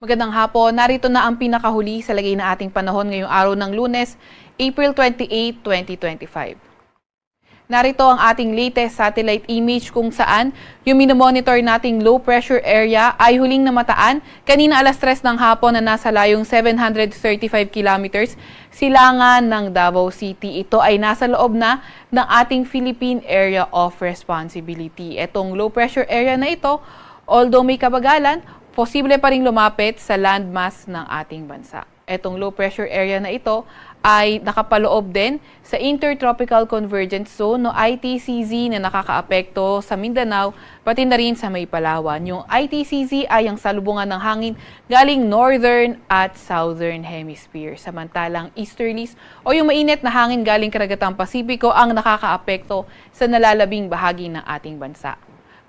Magandang hapon, narito na ang pinakahuli sa lagay na ating panahon ngayong araw ng Lunes, April 28, 2025. Narito ang ating latest satellite image kung saan yung minomonitor nating low pressure area ay huling namataan kanina alas 3 ng hapon na nasa layong 735 kilometers silangan ng Davao City. Ito ay nasa loob na ng ating Philippine Area of Responsibility. Itong low pressure area na ito, although may kabagalan, posible pa rin lumapit sa landmass ng ating bansa. Itong low pressure area na ito ay nakapaloob din sa Intertropical Convergence Zone o ITCZ na nakakaapekto sa Mindanao pati na rin sa may Palawan. Yung ITCZ ay ang salubungan ng hangin galing northern at southern hemisphere. Samantalang easterlies o yung mainit na hangin galing karagatang Pasipiko ang nakakaapekto sa nalalabing bahagi ng ating bansa.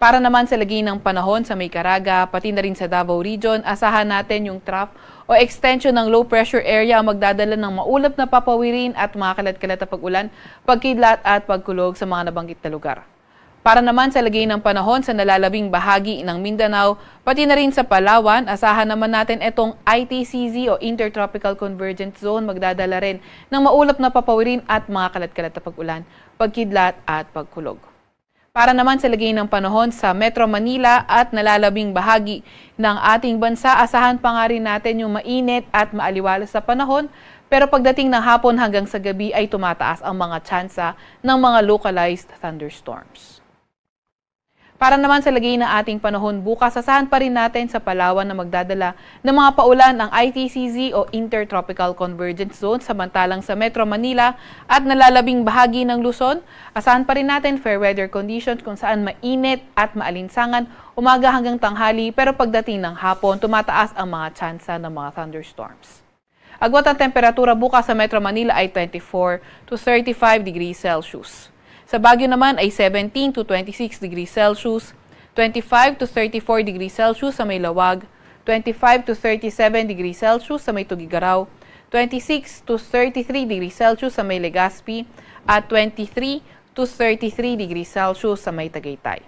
Para naman sa lagay ng panahon sa may Caraga, pati na rin sa Davao Region, asahan natin yung trough o extension ng low pressure area ang magdadala ng maulap na papawirin at mga kalat-kalat na pag-ulan, pagkidlat at pagkulog sa mga nabanggit na lugar. Para naman sa lagay ng panahon sa nalalabing bahagi ng Mindanao, pati na rin sa Palawan, asahan naman natin itong ITCZ o Intertropical Convergence Zone magdadala rin ng maulap na papawirin at mga kalat-kalat na pag-ulan, pagkidlat at pagkulog. Para naman sa lagay ng panahon sa Metro Manila at nalalabing bahagi ng ating bansa, asahan pa nga rin natin yung mainit at maaliwalas sa panahon, pero pagdating ng hapon hanggang sa gabi ay tumataas ang mga tsansa ng mga localized thunderstorms. Para naman sa lagay ng ating panahon bukas, asahan pa rin natin sa Palawan na magdadala ng mga paulan ang ITCZ o Intertropical Convergence Zone, samantalang sa Metro Manila at nalalabing bahagi ng Luzon, asahan pa rin natin fair weather conditions kung saan mainit at maalinsangan umaga hanggang tanghali, pero pagdating ng hapon, tumataas ang mga tsansa ng mga thunderstorms. Agwat ang temperatura bukas sa Metro Manila ay 24 to 35 degrees Celsius. Sa Baguio naman ay 17 to 26 degrees Celsius, 25 to 34 degrees Celsius sa may Lawag, 25 to 37 degrees Celsius sa may Tugigaraw, 26 to 33 degrees Celsius sa may Legazpi, at 23 to 33 degrees Celsius sa may Tagaytay.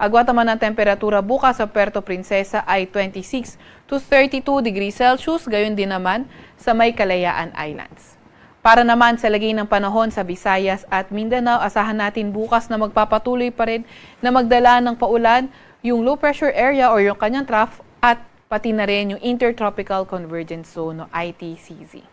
Agwat naman ang temperatura bukas sa Puerto Princesa ay 26 to 32 degrees Celsius, gayon din naman sa may Kalayaan Islands. Para naman sa lagay ng panahon sa Visayas at Mindanao, asahan natin bukas na magpapatuloy pa rin na magdala ng paulan yung low pressure area o yung kanyang trough at pati na rin yung Intertropical Convergence Zone o ITCZ.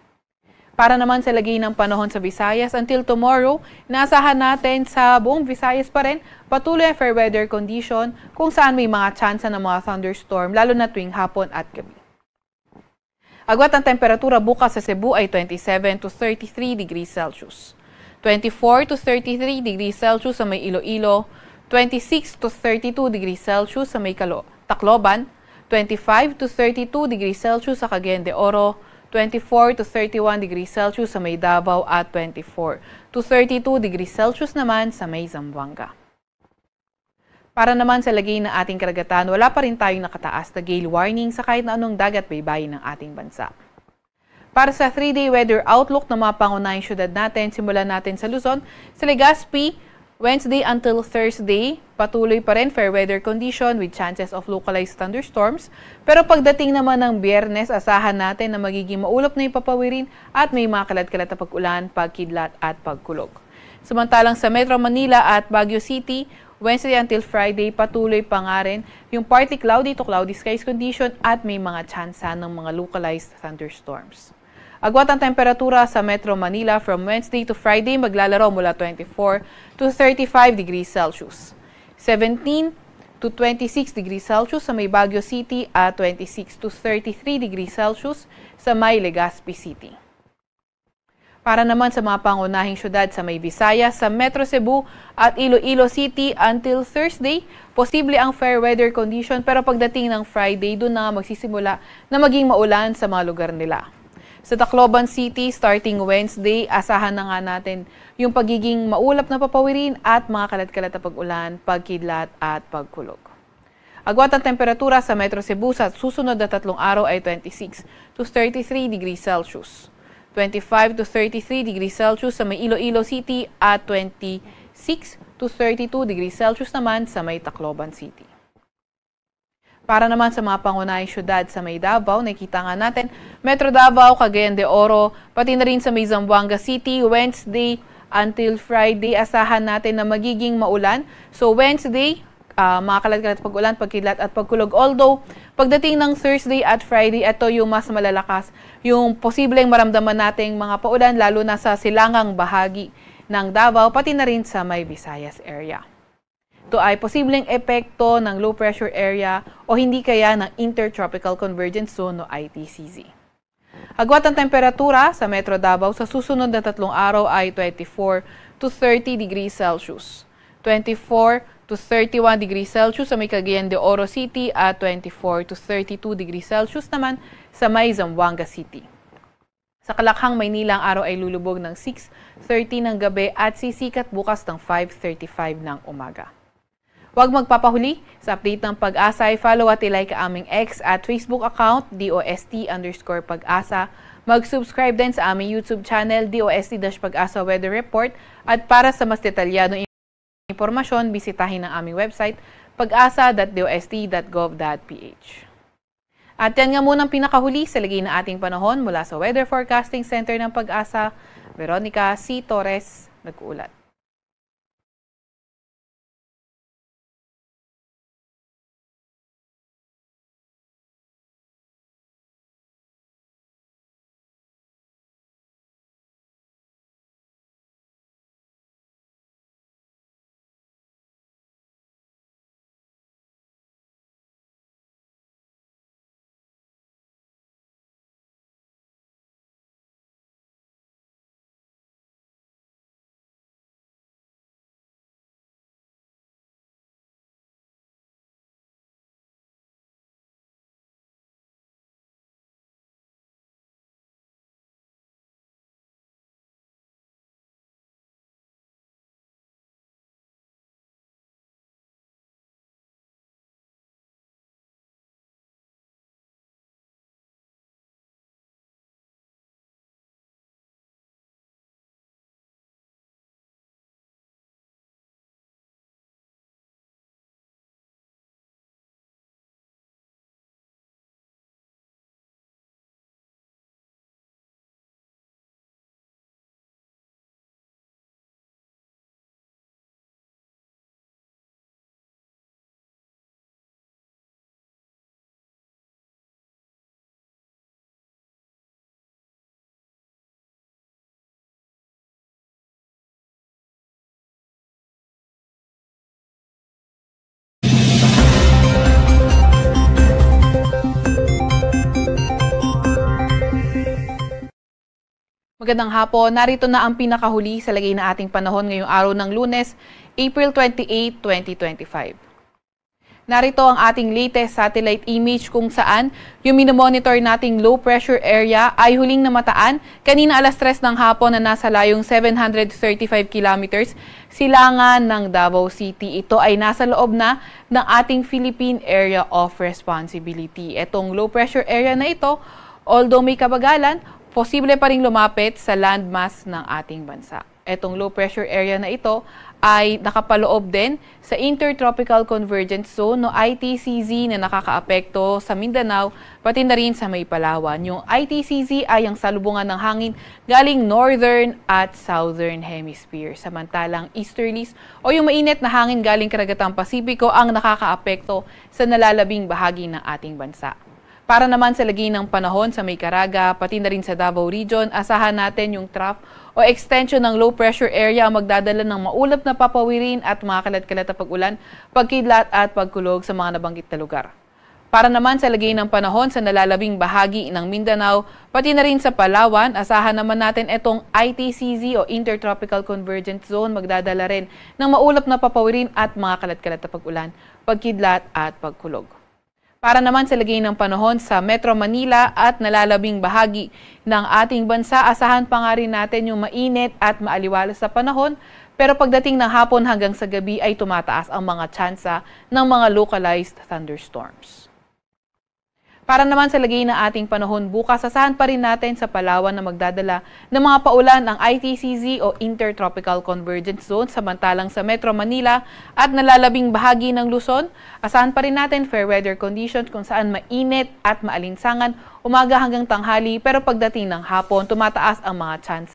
Para naman sa lagay ng panahon sa Visayas, until tomorrow, inaasahan natin sa buong Visayas pa rin patuloy ang fair weather condition kung saan may mga tsansa ng mga thunderstorm lalo na tuwing hapon at gabi. Agwat ang temperatura bukas sa Cebu ay 27 to 33 degrees Celsius, 24 to 33 degrees Celsius sa may Iloilo, 26 to 32 degrees Celsius sa may Tacloban, 25 to 32 degrees Celsius sa Cagayan de Oro, 24 to 31 degrees Celsius sa may Davao at 24 to 32 degrees Celsius naman sa may Zamboanga. Para naman sa lagay ng ating karagatan, wala pa rin tayong nakataas na gale warning sa kahit na anong dagat baybayin ng ating bansa. Para sa 3-day weather outlook ng mga pangunahing syudad natin, simulan natin sa Luzon, sa Legazpi, Wednesday until Thursday, patuloy pa rin fair weather condition with chances of localized thunderstorms. Pero pagdating naman ng Biyernes, asahan natin na magiging maulap na yung papawirin at may mga kalat-kalat na pag-ulan, pagkidlat at pagkulog. Samantalang sa Metro Manila at Baguio City, Wednesday until Friday, patuloy pa nga rin yung partly cloudy to cloudy skies condition at may mga tsansa ng mga localized thunderstorms. Agwat ang temperatura sa Metro Manila from Wednesday to Friday maglalaro mula 24 to 35 degrees Celsius, 17 to 26 degrees Celsius sa may Baguio City at 26 to 33 degrees Celsius sa may Legazpi City. Para naman sa mga pangunahing syudad sa may Visayas, sa Metro Cebu at Iloilo City until Thursday, posible ang fair weather condition pero pagdating ng Friday, doon na magsisimula na maging maulan sa mga lugar nila. Sa Tacloban City, starting Wednesday, asahan na nga natin yung pagiging maulap na papawirin at mga kalat-kalat na pag-ulan, pagkidlat at pagkulog. Agwat ang temperatura sa Metro Cebu sa susunod na 3 araw ay 26 to 33 degrees Celsius. 25 to 33 degrees Celsius sa may Iloilo City at 26 to 32 degrees Celsius naman sa may Tacloban City. Para naman sa mga pangunahing syudad sa may Davao, nakikita nga natin, Metro Davao, Cagayan de Oro, pati na rin sa may Zamboanga City, Wednesday until Friday, asahan natin na magiging maulan. So Wednesday, mga kalat-kalat pag-ulan, pagkidlat at pagkulog. Although, pagdating ng Thursday at Friday, ito yung mas malalakas, yung posibleng maramdaman nating mga paulan, lalo na sa silangang bahagi ng Davao, pati na rin sa may Visayas area. Ito ay posibleng epekto ng low pressure area o hindi kaya ng Intertropical Convergence Zone o ITCZ. Agwat ang temperatura sa Metro Davao sa susunod na 3 araw ay 24 to 30 degrees Celsius. 24 to 31 degrees Celsius sa may Cagayan de Oro City at 24 to 32 degrees Celsius naman sa may Zamboanga City. Sa Kalakhang, Maynila, ang araw ay lulubog ng 6:30 ng gabi at sisikat bukas ng 5:35 ng umaga. Huwag magpapahuli. Sa update ng Pag-asa ay follow at ilike aming X at Facebook account, DOST_Pag-asa. Mag-subscribe din sa aming YouTube channel, DOST-Pag-asa Weather Report. At para sa mas detalyadong impormasyon, bisitahin ang aming website, pag-asa.dost.gov.ph. At yan nga munang pinakahuli sa lagay na ating panahon mula sa Weather Forecasting Center ng Pag-asa, Veronica C. Torres, nag-uulat. Magandang hapon, narito na ang pinakahuli sa lagay na ating panahon ngayong araw ng Lunes, April 28, 2025. Narito ang ating latest satellite image kung saan yung minomonitor nating low pressure area ay huling namataan kanina alas 3 ng hapon na nasa layong 735 kilometers silangan ng Davao City. Ito ay nasa loob na ng ating Philippine Area of Responsibility. Itong low pressure area na ito, although may kabagalan, posible pa rin lumapit sa landmass ng ating bansa. Itong low pressure area na ito ay nakapaloob din sa Intertropical Convergence Zone o ITCZ na nakakaapekto sa Mindanao pati na rin sa may Palawan. Yung ITCZ ay ang salubungan ng hangin galing northern at southern hemisphere. Samantalang easterlies o yung mainit na hangin galing karagatang Pasipiko ang nakakaapekto sa nalalabing bahagi ng ating bansa. Para naman sa lagay ng panahon sa may Caraga, pati na rin sa Davao Region, asahan natin yung trough o extension ng low pressure area ang magdadala ng maulap na papawirin at mga kalat-kalat na pag-ulan, pagkidlat at pagkulog sa mga nabanggit na lugar. Para naman sa lagay ng panahon sa nalalabing bahagi ng Mindanao, pati na rin sa Palawan, asahan naman natin itong ITCZ o Intertropical Convergence Zone magdadala rin ng maulap na papawirin at mga kalat-kalat na pag-ulan, pagkidlat at pagkulog. Para naman sa lagay ng panahon sa Metro Manila at nalalabing bahagi ng ating bansa, asahan pa nga rin natin yung mainit at maaliwalas sa panahon, pero pagdating ng hapon hanggang sa gabi ay tumataas ang mga tsansa ng mga localized thunderstorms. Para naman sa lagay ng ating panahon bukas, asahan pa rin natin sa Palawan na magdadala ng mga paulan ang ITCZ o Intertropical Convergence Zone, samantalang sa Metro Manila at nalalabing bahagi ng Luzon, asahan pa rin natin fair weather conditions kung saan mainit at maalinsangan umaga hanggang tanghali, pero pagdating ng hapon, tumataas ang mga chance